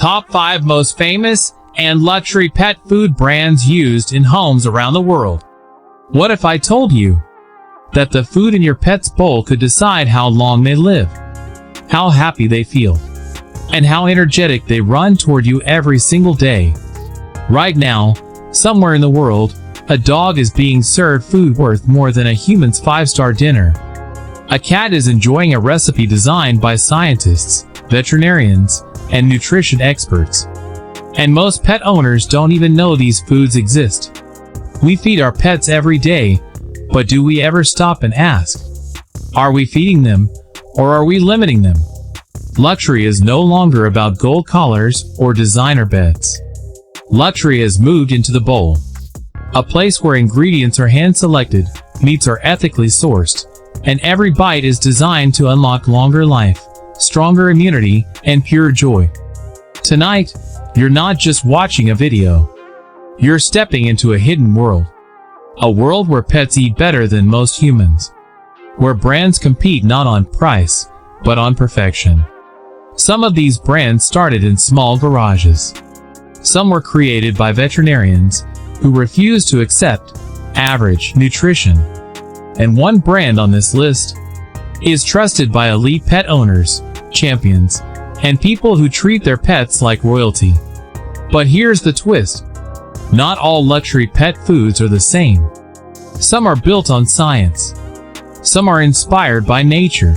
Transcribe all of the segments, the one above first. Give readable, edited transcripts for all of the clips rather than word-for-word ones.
Top 5 most famous and luxury pet food brands used in homes around the world. What if I told you that the food in your pet's bowl could decide how long they live, how happy they feel, and how energetic they run toward you every single day? Right now, somewhere in the world, a dog is being served food worth more than a human's 5-star dinner. A cat is enjoying a recipe designed by scientists, veterinarians, and nutrition experts. And most pet owners don't even know these foods exist. We feed our pets every day, but do we ever stop and ask, are we feeding them, or are we limiting them? Luxury is no longer about gold collars or designer beds. Luxury has moved into the bowl, a place where ingredients are hand-selected, meats are ethically sourced, and every bite is designed to unlock longer life, stronger immunity, and pure joy. Tonight, you're not just watching a video. You're stepping into a hidden world. A world where pets eat better than most humans. Where brands compete not on price, but on perfection. Some of these brands started in small garages. Some were created by veterinarians who refused to accept average nutrition. And one brand on this list is trusted by elite pet owners, champions, and people who treat their pets like royalty. But here's the twist. Not all luxury pet foods are the same. Some are built on science. Some are inspired by nature.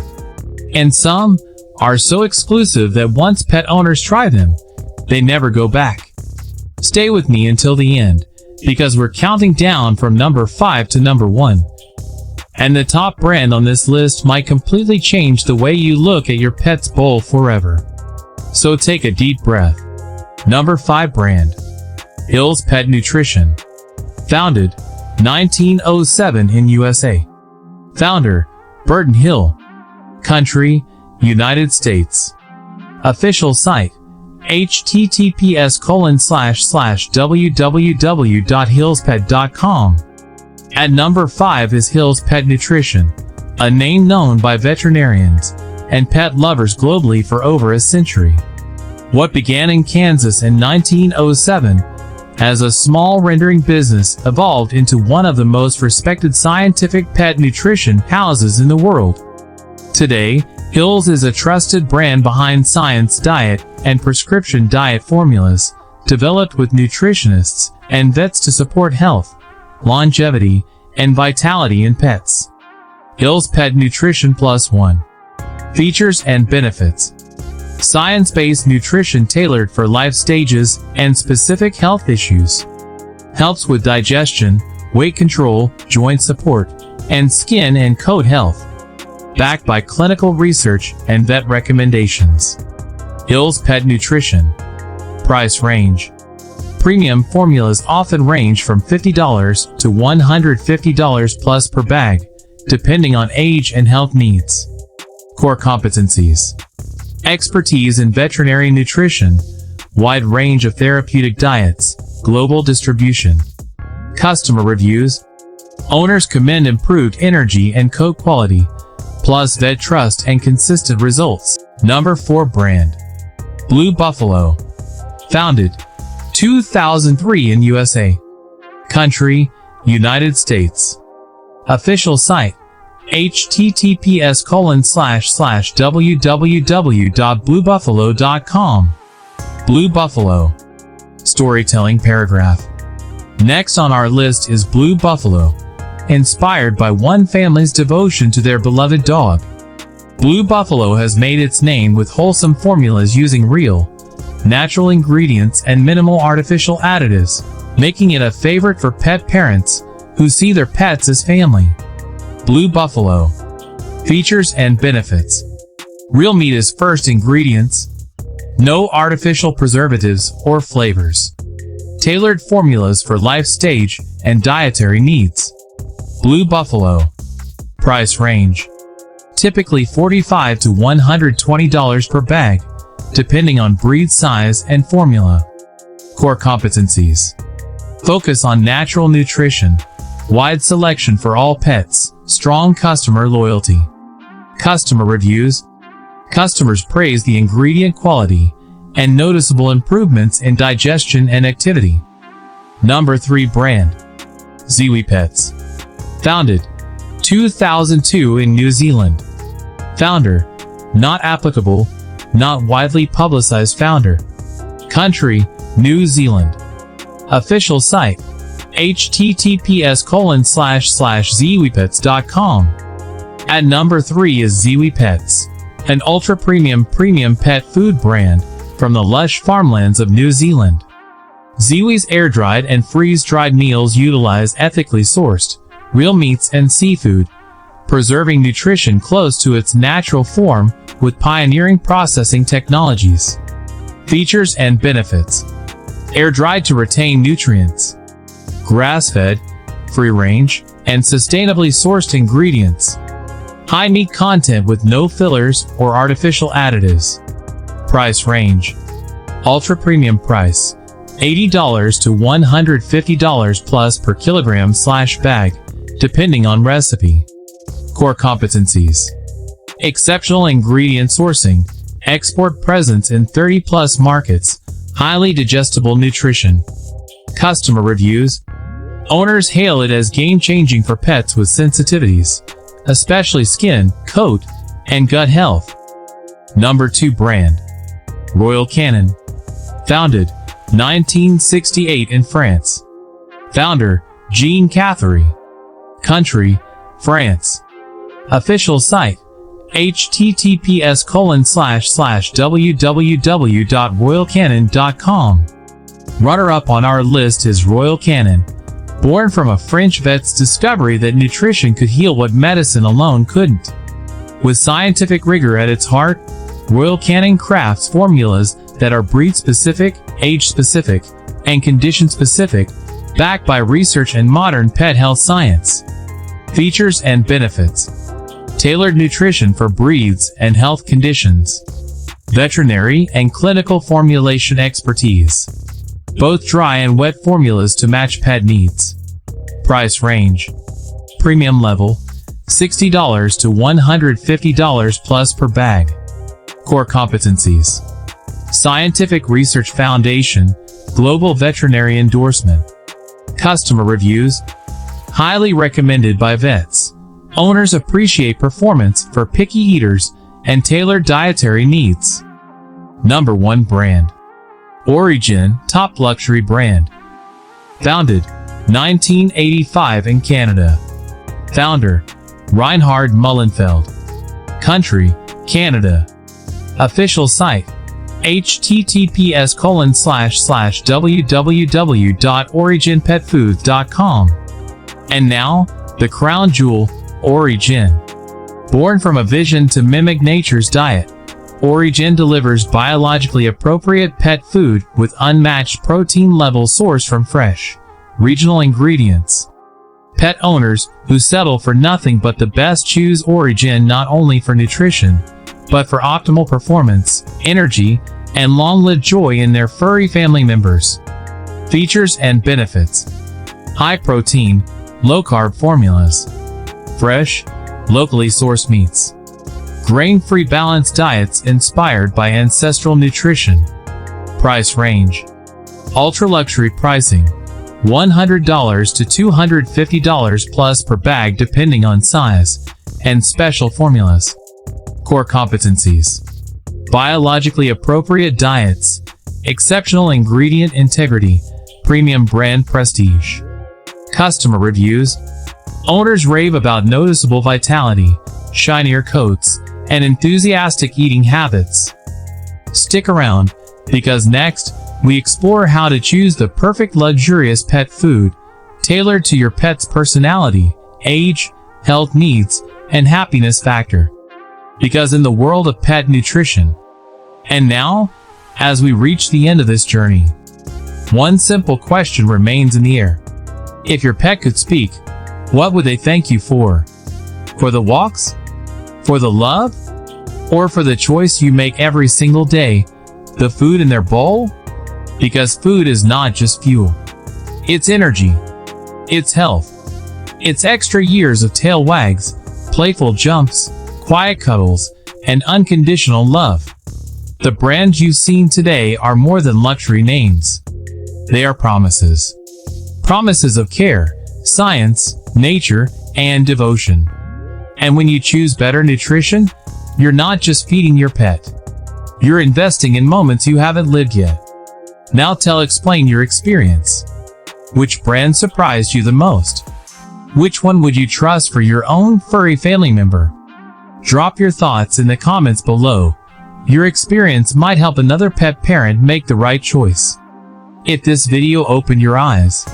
And some are so exclusive that once pet owners try them, they never go back. Stay with me until the end, because we're counting down from number 5 to number 1. And the top brand on this list might completely change the way you look at your pet's bowl forever. So take a deep breath. Number 5 brand. Hill's Pet Nutrition. Founded 1907 in USA. Founder, Burton Hill. Country, United States. Official site, https://www.hillspet.com. At number 5 is Hill's Pet Nutrition, a name known by veterinarians and pet lovers globally for over a century. What began in Kansas in 1907 as a small rendering business evolved into one of the most respected scientific pet nutrition houses in the world. Today, Hill's is a trusted brand behind science diet and prescription diet formulas, developed with nutritionists and vets to support health, longevity, and vitality in pets. Hill's Pet Nutrition Plus One. Features and benefits. Science-based nutrition tailored for life stages and specific health issues. Helps with digestion, weight control, joint support, and skin and coat health. Backed by clinical research and vet recommendations. Hill's Pet Nutrition. Price range. Premium formulas often range from $50 to $150 plus per bag, depending on age and health needs. Core competencies. Expertise in veterinary nutrition, wide range of therapeutic diets, global distribution. Customer reviews. Owners commend improved energy and coat quality, plus vet trust and consistent results. Number 4 brand. Blue Buffalo. Founded 2003 in USA. Country, United States. Official site, https://www.bluebuffalo.com. Blue Buffalo. Storytelling paragraph. Next on our list is Blue Buffalo, inspired by one family's devotion to their beloved dog. Blue Buffalo has made its name with wholesome formulas using real, natural ingredients and minimal artificial additives, making it a favorite for pet parents who see their pets as family. Blue Buffalo. Features and benefits. Real meat is first ingredients. No artificial preservatives or flavors. Tailored formulas for life stage and dietary needs. Blue Buffalo. Price range. Typically $45 to $120 per bag, depending on breed size and formula. Core competencies. Focus on natural nutrition, wide selection for all pets, strong customer loyalty. Customer reviews. Customers praise the ingredient quality and noticeable improvements in digestion and activity. Number 3 brand. ZIWI Pets. Founded 2002 in New Zealand. Founder, not applicable, not widely publicized founder. Country, New Zealand. Official site, https://ziwipets.com. At number 3 is ZIWI Pets, an ultra-premium pet food brand from the lush farmlands of New Zealand. ZIWI's air-dried and freeze-dried meals utilize ethically sourced, real meats and seafood, preserving nutrition close to its natural form with pioneering processing technologies. Features and benefits. Air-dried to retain nutrients. Grass-fed, free-range, and sustainably sourced ingredients. High meat content with no fillers or artificial additives. Price range. Ultra-premium price, $80 to $150 plus per kilogram/bag, depending on recipe. Core competencies. Exceptional ingredient sourcing, export presence in 30+ markets, highly digestible nutrition. Customer reviews. Owners hail it as game-changing for pets with sensitivities, especially skin, coat, and gut health. Number 2 brand. Royal Canin. Founded 1968 in France. Founder, Jean Catherine. Country, France. Official site, https://www.royalcanin.com. Runner-up on our list is Royal Canin. Born from a French vet's discovery that nutrition could heal what medicine alone couldn't. With scientific rigor at its heart, Royal Canin crafts formulas that are breed-specific, age-specific, and condition-specific, backed by research and modern pet health science. Features and benefits. Tailored nutrition for breeds and health conditions. Veterinary and clinical formulation expertise. Both dry and wet formulas to match pet needs. Price range. Premium level, $60 to $150 plus per bag. Core competencies. Scientific Research Foundation, Global Veterinary Endorsement. Customer reviews. Highly recommended by vets. Owners appreciate performance for picky eaters and tailored dietary needs. Number 1 brand. Orijen, top luxury brand. Founded 1985 in Canada. Founder, Reinhard Mullenfeld. Country, Canada. Official site, https://www.orijenpetfoods.com. And now, the crown jewel, Orijen. Born from a vision to mimic nature's diet, Orijen delivers biologically appropriate pet food with unmatched protein levels sourced from fresh, regional ingredients. Pet owners who settle for nothing but the best choose Orijen not only for nutrition, but for optimal performance, energy, and long-lived joy in their furry family members. Features and benefits. High protein, low-carb formulas. Fresh, locally sourced meats. Grain-free balanced diets inspired by ancestral nutrition. Price range. Ultra-luxury pricing, $100 to $250 plus per bag depending on size, and special formulas. Core competencies. Biologically appropriate diets, exceptional ingredient integrity, premium brand prestige. Customer reviews. Owners rave about noticeable vitality, shinier coats, and enthusiastic eating habits. Stick around, because next, we explore how to choose the perfect luxurious pet food, tailored to your pet's personality, age, health needs, and happiness factor. Because in the world of pet nutrition. And now, as we reach the end of this journey, one simple question remains in the air. If your pet could speak, what would they thank you for? For the walks? For the love? Or for the choice you make every single day, the food in their bowl? Because food is not just fuel. It's energy. It's health. It's extra years of tail wags, playful jumps, quiet cuddles, and unconditional love. The brands you've seen today are more than luxury names. They are promises. Promises of care, science, nature, and devotion. And when you choose better nutrition, you're not just feeding your pet. You're investing in moments you haven't lived yet. Now explain your experience. Which brand surprised you the most? Which one would you trust for your own furry family member? Drop your thoughts in the comments below. Your experience might help another pet parent make the right choice. If this video opened your eyes,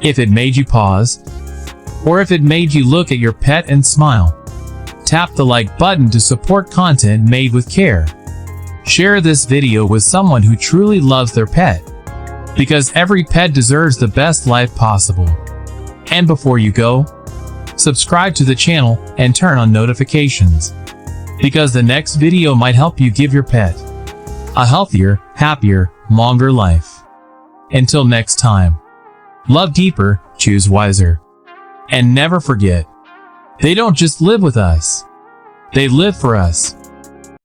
if it made you pause, or if it made you look at your pet and smile, tap the like button to support content made with care. Share this video with someone who truly loves their pet, because every pet deserves the best life possible. And before you go, subscribe to the channel and turn on notifications, because the next video might help you give your pet a healthier, happier, longer life. Until next time, love deeper, choose wiser, and never forget, they don't just live with us, they live for us.